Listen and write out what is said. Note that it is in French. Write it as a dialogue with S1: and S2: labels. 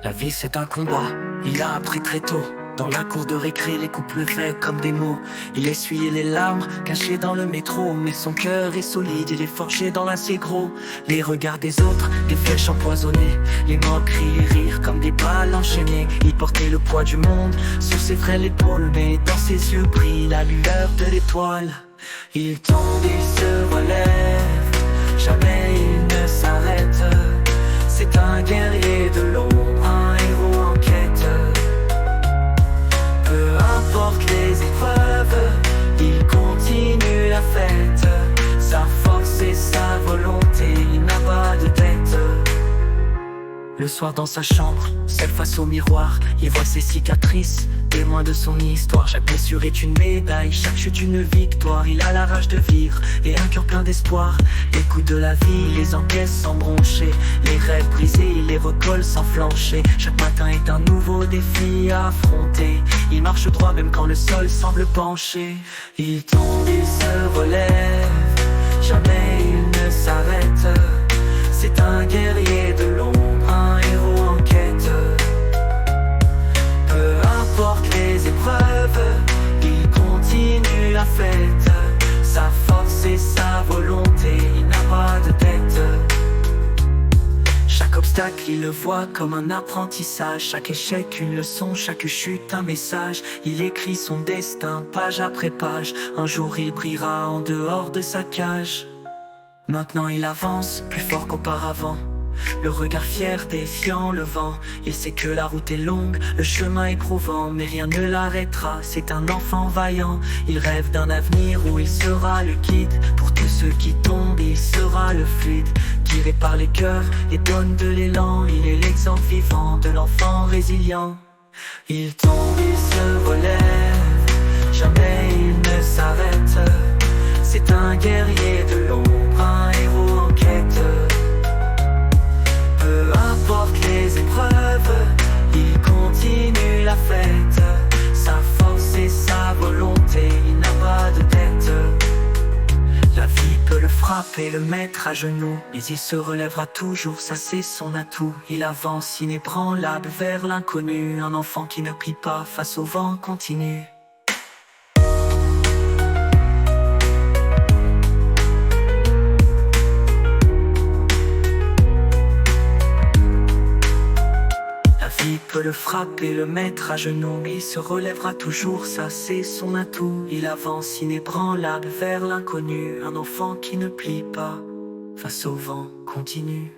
S1: La vie c'est un combat, il a appris très tôt. Dans la cour de récré, les couples faits comme des mots. Il essuyait les larmes, cachées dans le métro. Mais son cœur est solide, il est forgé dans l'acier gros. Les regards des autres, des flèches empoisonnées. Les moqueries, les rires comme des balles enchaînées. Il portait le poids du monde sur ses frêles épaules. Mais dans ses yeux brille la lueur de l'étoile. Il tombe, il se relève, jamais il ne s'arrête. C'est un guerrier de l'ombre, un héros en quête. Peu importe les épreuves, il continue la fête. Sa force et sa volonté, il n'a pas de tête. Le soir dans sa chambre, seul face au miroir, il voit ses cicatrices, témoin de son histoire. Chaque blessure est une médaille, chaque chute une victoire. Il a la rage de vivre et un cœur plein d'espoir. Les coups de la vie, il les encaisse sans broncher. Les rêves brisés, il les recolle sans flancher. Chaque matin est un nouveau défi à affronter. Il marche droit même quand le sol semble pencher. Il tombe, il se relève, jamais il ne s'arrête. C'est un guerrier de l'ombre, un héros en quête. Peu importe les épreuves, il continue la fête. Sa force et sa volonté, il n'a pas de tête. Chaque obstacle, il le voit comme un apprentissage. Chaque échec, une leçon, chaque chute, un message. Il écrit son destin, page après page. Un jour, il brillera en dehors de sa cage. Maintenant il avance, plus fort qu'auparavant. Le regard fier, défiant le vent. Il sait que la route est longue, le chemin éprouvant. Mais rien ne l'arrêtera, c'est un enfant vaillant. Il rêve d'un avenir où il sera le guide. Pour tous ceux qui tombent, il sera le fluide qui répare les cœurs et donne de l'élan. Il est l'exemple vivant de l'enfant résilient. Il tombe, il se relève, jamais il ne s'arrête. C'est un guerrier de l'ombre, un héros en quête. Peu importe les épreuves, il continue la fête. Sa force et sa volonté, il n'a pas de tête. La vie peut le frapper, le mettre à genoux, mais il se relèvera toujours, ça c'est son atout. Il avance inébranlable vers l'inconnu, un enfant qui ne plie pas face au vent continu. Il peut le frapper, le mettre à genoux, mais il se relèvera toujours, ça c'est son atout. Il avance inébranlable vers l'inconnu, un enfant qui ne plie pas face au vent continu.